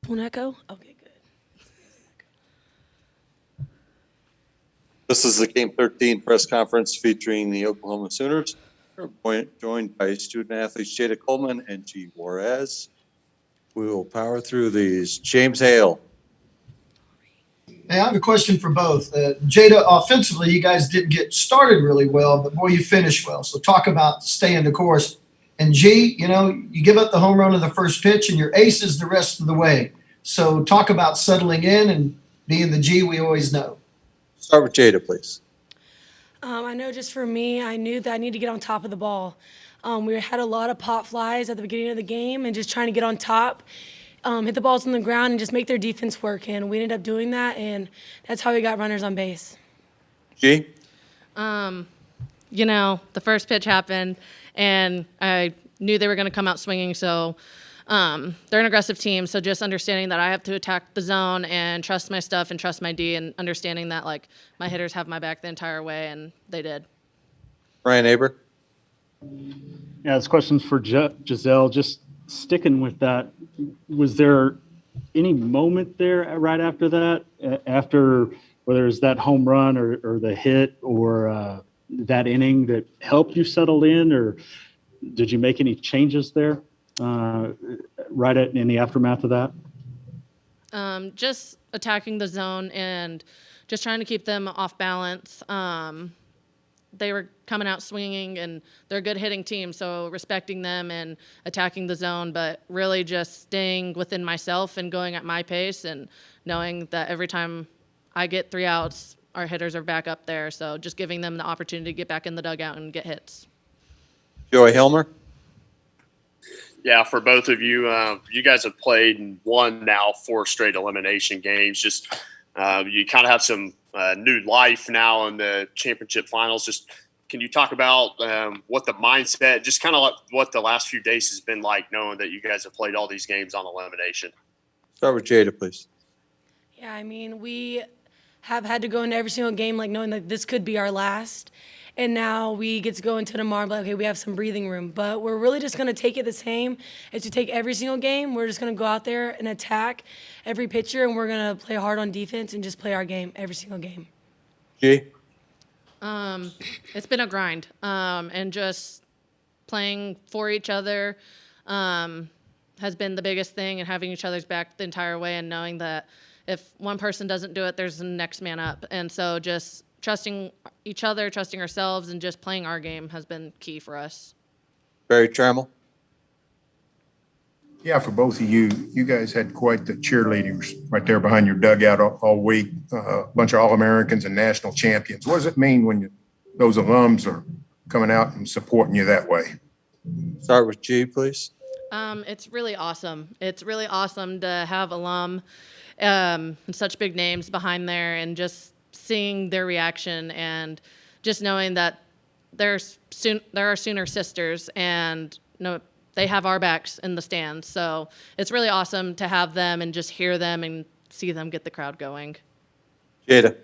One echo? Okay, good. This is the Game 13 press conference featuring the Oklahoma Sooners. We're joined by student athletes Jayda Coleman and Juarez. We will power through these. James Hale. Hey, I have a question for both. Jayda, offensively, you guys didn't get started really well, but boy, you finished well. So talk about staying the course. And G, you give up the home run of the first pitch and your aces the rest of the way. So talk about settling in and being the G we always know. Start with Jayda, please. I know just for me, I knew that I need to get on top of the ball. We had a lot of pop flies at the beginning of the game and just trying to get on top, hit the balls on the ground and just make their defense work. And we ended up doing that, and that's how we got runners on base. G? The first pitch happened, and I knew they were going to come out swinging, so they're an aggressive team, so just understanding that I have to attack the zone and trust my stuff and trust my D, and understanding that, my hitters have my back the entire way, and they did. Ryan Aber? Yeah, this question's for Giselle. Just sticking with that, was there any moment there right after that, after whether it's that home run or the hit or that inning that helped you settle in, or did you make any changes there in the aftermath of that? Just attacking the zone and just trying to keep them off balance. They were coming out swinging, and they're a good hitting team, so respecting them and attacking the zone, but really just staying within myself and going at my pace and knowing that every time I get 3 outs, our hitters are back up there, so just giving them the opportunity to get back in the dugout and get hits. Joey Helmer? Yeah, for both of you, you guys have played and won now 4 straight elimination games. Just you kind of have some new life now in the championship finals. Just can you talk about what the mindset, just kind of like what the last few days has been like, knowing that you guys have played all these games on elimination? Start with Jayda, please. Yeah, we have had to go into every single game knowing that this could be our last. And now we get to go into tomorrow and be like, okay, we have some breathing room. But we're really just going to take it the same as we take every single game. We're just going to go out there and attack every pitcher, and we're going to play hard on defense and just play our game every single game. G? It's been a grind, and just playing for each other has been the biggest thing, and having each other's back the entire way and knowing that if one person doesn't do it, there's the next man up. And so just trusting each other, trusting ourselves, and just playing our game has been key for us. Barry Trammell? Yeah, for both of you, you guys had quite the cheerleaders right there behind your dugout all week, a bunch of All-Americans and national champions. What does it mean when those alums are coming out and supporting you that way? Start with G, please. It's really awesome. It's really awesome to have alum and such big names behind there, and just seeing their reaction and just knowing that there are Sooner sisters, and they have our backs in the stands. So it's really awesome to have them and just hear them and see them get the crowd going. Jayda?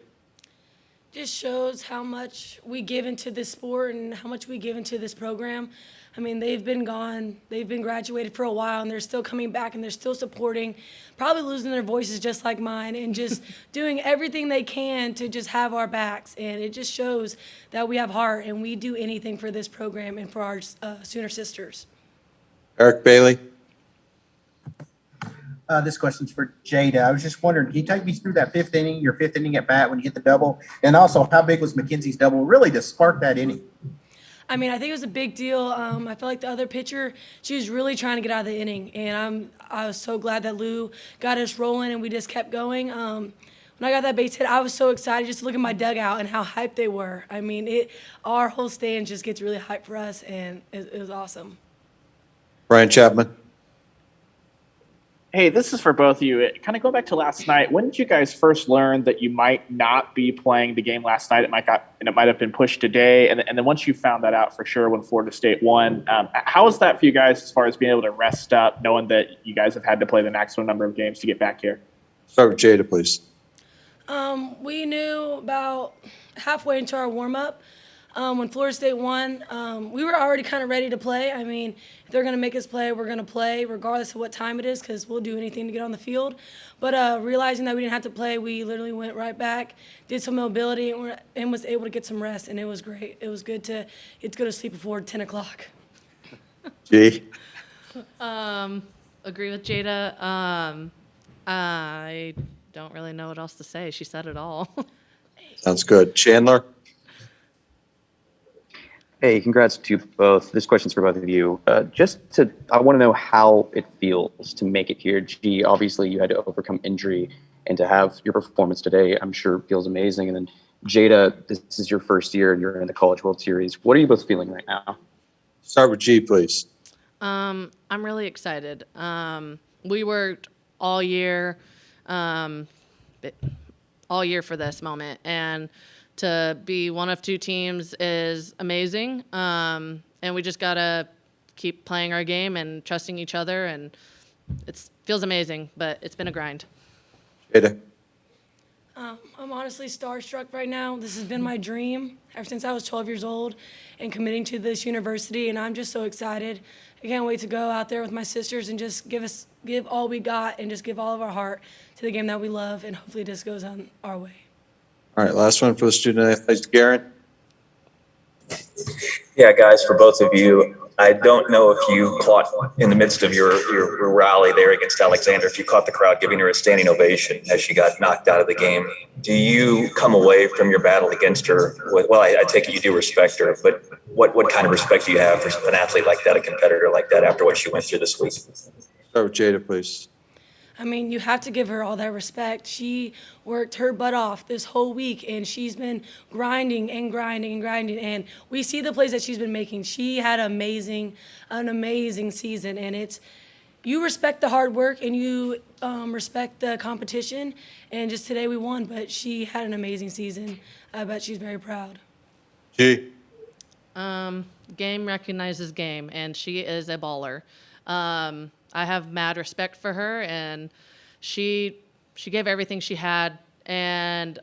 Just shows how much we give into this sport and how much we give into this program. They've been gone, they've been graduated for a while, and they're still coming back, and they're still supporting, probably losing their voices just like mine, and just doing everything they can to just have our backs. And it just shows that we have heart, and we do anything for this program and for our Sooner sisters. Eric Bailey? This question's for Jayda. I was just wondering, can you take me through that your fifth inning at bat when you hit the double? And also, how big was McKenzie's double really to spark that inning? I think it was a big deal. I felt like the other pitcher, she was really trying to get out of the inning. And I was so glad that Lou got us rolling and we just kept going. When I got that base hit, I was so excited just to look at my dugout and how hyped they were. Our whole stand just gets really hyped for us, and it was awesome. Brian Chapman? Hey, this is for both of you. Kind of go back to last night. When did you guys first learn that you might not be playing the game last night? It might have been pushed today. And then once you found that out for sure when Florida State won, how was that for you guys as far as being able to rest up, knowing that you guys have had to play the maximum number of games to get back here? Start with Jayda, please. We knew about halfway into our warm-up When Florida State won, we were already kind of ready to play. I mean, if they're going to make us play, we're going to play regardless of what time it is because we'll do anything to get on the field. But realizing that we didn't have to play, we literally went right back, did some mobility, and was able to get some rest, and it was great. It was good to go to sleep before 10 o'clock. G? Agree with Jayda. I don't really know what else to say. She said it all. Sounds good. Chandler? Hey, congrats to both. This question's for both of you. I want to know how it feels to make it here. G, obviously you had to overcome injury, and to have your performance today, I'm sure feels amazing. And then Jayda, this is your first year and you're in the College World Series. What are you both feeling right now? Start with G, please. I'm really excited. We worked all year for this moment, and to be one of two teams is amazing. And we just gotta keep playing our game and trusting each other, and it feels amazing, but it's been a grind. Jayda? I'm honestly starstruck right now. This has been my dream ever since I was 12 years old and committing to this university, and I'm just so excited. I can't wait to go out there with my sisters and just give all we got and just give all of our heart to the game that we love, and hopefully this goes on our way. All right, last one for the student athletes. Garrett? Yeah, guys, for both of you, I don't know if you caught in the midst of your rally there against Alexander, if you caught the crowd giving her a standing ovation as she got knocked out of the game. Do you come away from your battle against her with, well, I take it you do respect her, but what kind of respect do you have for an athlete like that, a competitor like that, after what she went through this week? Start with Jayda, please. I mean, you have to give her all that respect. She worked her butt off this whole week, and she's been grinding and grinding and grinding. And we see the plays that she's been making. She had an amazing season, and you respect the hard work and you respect the competition. And just today we won, but she had an amazing season. I bet she's very proud. G? Game recognizes game, and she is a baller. I have mad respect for her, and she gave everything she had, and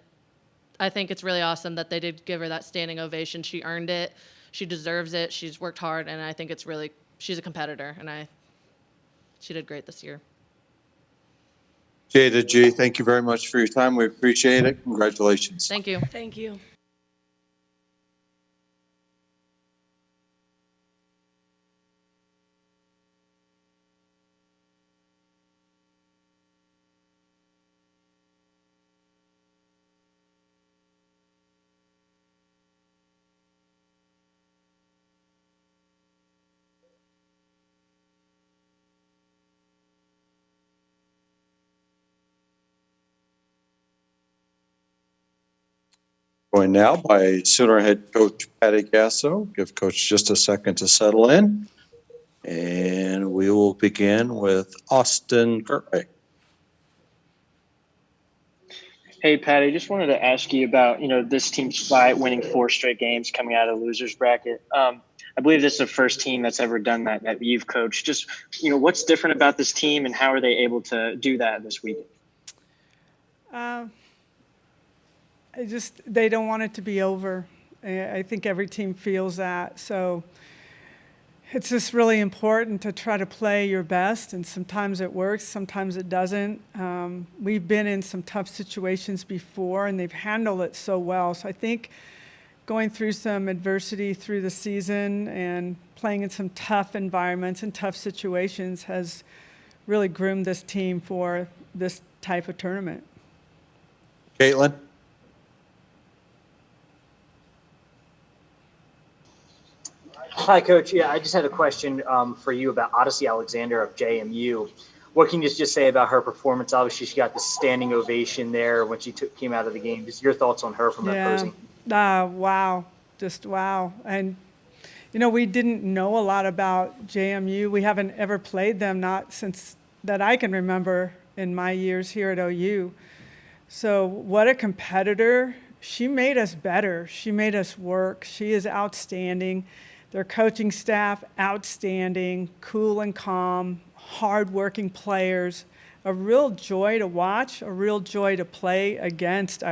I think it's really awesome that they did give her that standing ovation. She earned it. She deserves it. She's worked hard, and I think she's a competitor, and she did great this year. Jayda, G, thank you very much for your time. We appreciate it. Congratulations. Thank you. Thank you. Joined now by Sooner head coach Patty Gasso. Give coach just a second to settle in. And we will begin with Austin Gertwig. Hey, Patty, just wanted to ask you about, this team's fight, winning 4 straight games, coming out of the losers bracket. I believe this is the first team that's ever done that you've coached. Just, what's different about this team, and how are they able to do that this week? They don't want it to be over. I think every team feels that. So it's just really important to try to play your best, and sometimes it works, sometimes it doesn't. We've been in some tough situations before, and they've handled it so well. So I think going through some adversity through the season and playing in some tough environments and tough situations has really groomed this team for this type of tournament. Caitlin? Hi, Coach. Yeah, I just had a question for you about Odyssey Alexander of JMU. What can you just say about her performance? Obviously, she got the standing ovation there when she came out of the game. Just your thoughts on her from that posing. Wow. Just wow. And, we didn't know a lot about JMU. We haven't ever played them, not since that I can remember in my years here at OU. So what a competitor. She made us better. She made us work. She is outstanding. Their coaching staff, outstanding, cool and calm, hardworking players, a real joy to watch, a real joy to play against.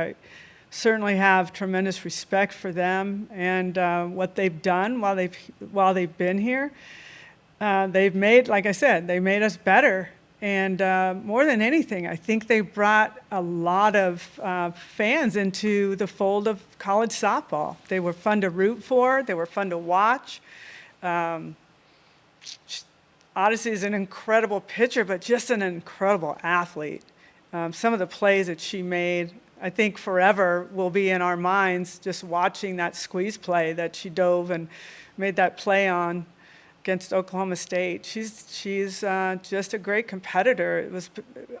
certainly have tremendous respect for them and what they've done while they've been here. They've made, like I said, they made us better. And more than anything, I think they brought a lot of fans into the fold of college softball. They were fun to root for. They were fun to watch. Odyssey is an incredible pitcher, but just an incredible athlete. Some of the plays that she made, I think forever will be in our minds, just watching that squeeze play that she dove and made that play on against Oklahoma State. She's just a great competitor. It was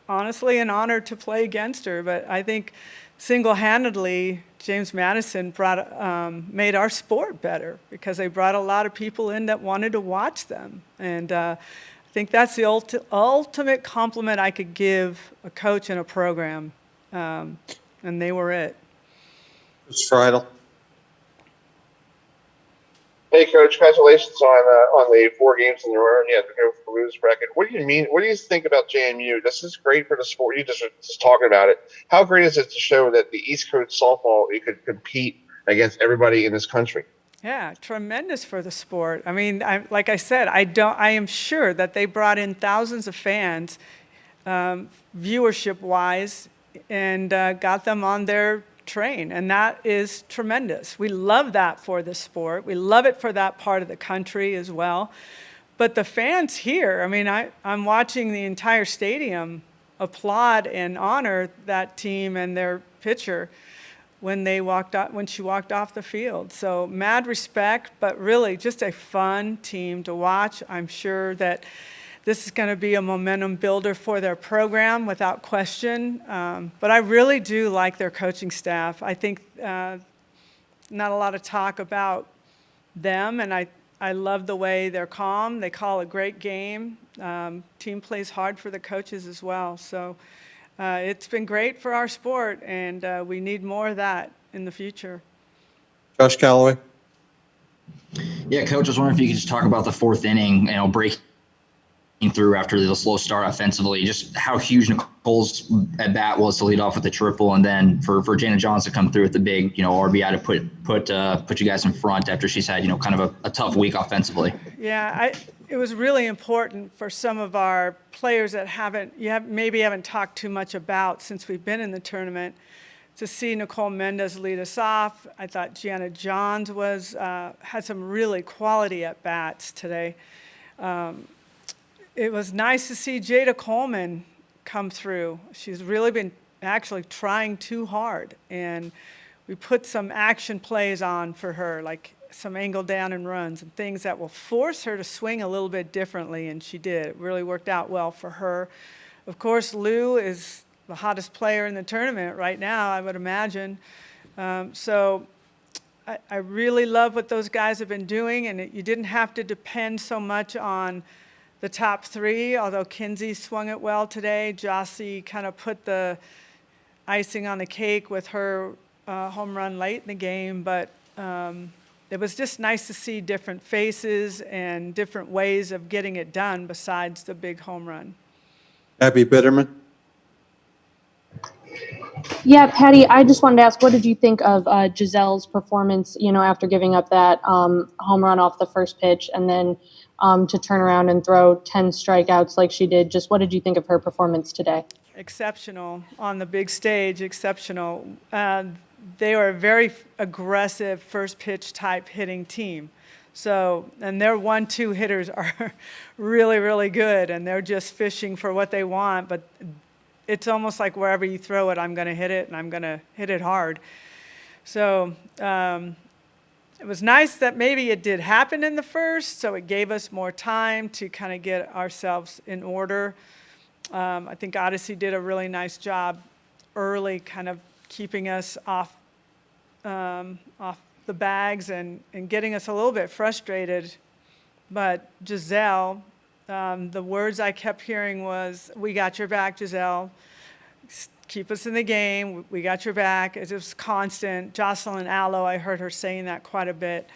honestly an honor to play against her, but I think single-handedly, James Madison made our sport better because they brought a lot of people in that wanted to watch them. And I think that's the ultimate compliment I could give a coach in a program, and they were it. Mr. Friedel. Hey, Coach, congratulations on the 4 games in a row, and you had to go for the losers bracket. What do you mean? What do you think about JMU? This is great for the sport. You just talking about it. How great is it to show that the East Coast softball, it could compete against everybody in this country? Yeah, tremendous for the sport. I mean, like I said, I am sure that they brought in thousands of fans, viewership-wise, and got them on their train, and that is tremendous. We love that for the sport. We love it for that part of the country as well. But the fans here, I mean, I'm watching the entire stadium applaud and honor that team and their pitcher when she walked off the field. So mad respect, but really just a fun team to watch. I'm sure that this is going to be a momentum builder for their program without question. But I really do like their coaching staff. I think not a lot of talk about them, and I love the way they're calm. They call a great game. Team plays hard for the coaches as well. So it's been great for our sport, and we need more of that in the future. Josh Calloway. Yeah, Coach, I was wondering if you could just talk about the 4th inning, breaking through after the slow start offensively, just how huge Nicole's at bat was to lead off with the triple, and then for Jana Johns to come through with the big, RBI to put you guys in front after she's had, kind of a tough week offensively. Yeah, it was really important for some of our players that maybe haven't talked too much about since we've been in the tournament, to see Nicole Mendez lead us off. I thought Jana Johns had some really quality at bats today. It was nice to see Jayda Coleman come through. She's really been actually trying too hard, and we put some action plays on for her, like some angle down and runs and things that will force her to swing a little bit differently, and she did. It really worked out well for her. Of course, Lou is the hottest player in the tournament right now, I would imagine. So I really love what those guys have been doing, and you didn't have to depend so much on the top 3, although Kinsey swung it well today. Jossie kind of put the icing on the cake with her home run late in the game, but it was just nice to see different faces and different ways of getting it done besides the big home run. Abby Bitterman. Yeah, Patty, I just wanted to ask, what did you think of Giselle's performance, after giving up that home run off the first pitch and then to turn around and throw 10 strikeouts like she did? Just what did you think of her performance today? Exceptional on the big stage, exceptional. They were a very aggressive first pitch type hitting team. So, and their 1-2 hitters are really, really good, and they're just fishing for what they want, but it's almost like wherever you throw it, I'm going to hit it, and I'm going to hit it hard. So it was nice that maybe it did happen in the first, so it gave us more time to kind of get ourselves in order. I think Odyssey did a really nice job early, kind of keeping us off the bags and getting us a little bit frustrated. But Giselle, the words I kept hearing was, "We got your back, Giselle. Keep us in the game. We got your back." It was constant. Jocelyn Allo, I heard her saying that quite a bit.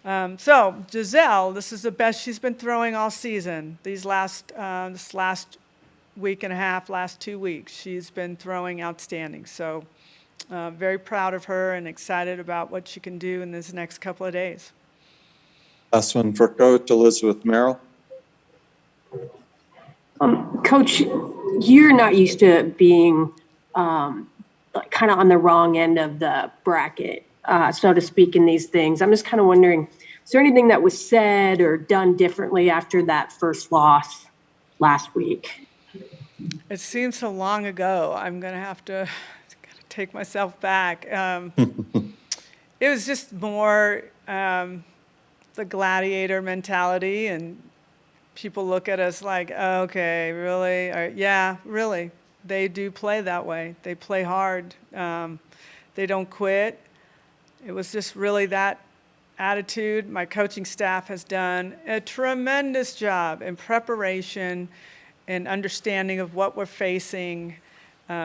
So Giselle, this is the best she's been throwing all season. This last week and a half, last 2 weeks, she's been throwing outstanding. So Very proud of her and excited about what she can do in this next couple of days. Last one for Coach Elizabeth Merrill. Coach, you're not used to being kind of on the wrong end of the bracket, so to speak, in these things. I'm just kind of wondering, is there anything that was said or done differently after that first loss last week? It seems so long ago. I'm going to have to take myself back. It was just more the gladiator mentality, and people look at us like, oh, okay, really? Or, yeah, really. They do play that way. They play hard. They don't quit. It was just really that attitude. My coaching staff has done a tremendous job in preparation and understanding of what we're facing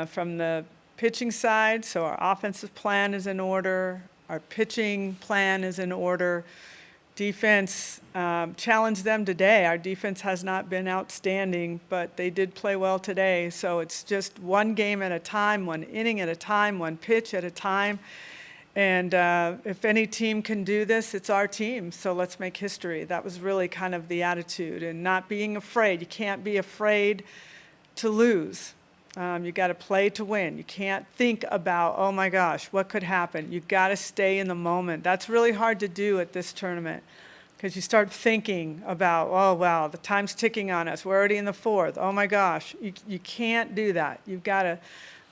from the pitching side. So our offensive plan is in order. Our pitching plan is in order. Defense challenged them today. Our defense has not been outstanding, but they did play well today. So it's just one game at a time, one inning at a time, one pitch at a time. And if any team can do this, it's our team. So let's make history. That was really kind of the attitude, and not being afraid. You can't be afraid to lose. You got to play to win. You can't think about, oh my gosh, what could happen? You got to stay in the moment. That's really hard to do at this tournament, because you start thinking about, oh wow, the time's ticking on us. We're already in the fourth. Oh my gosh, you can't do that. You've got to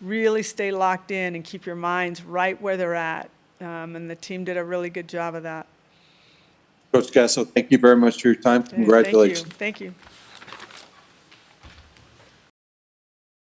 really stay locked in and keep your minds right where they're at. And the team did a really good job of that. Coach Gasso, thank you very much for your time. Congratulations. Thank you.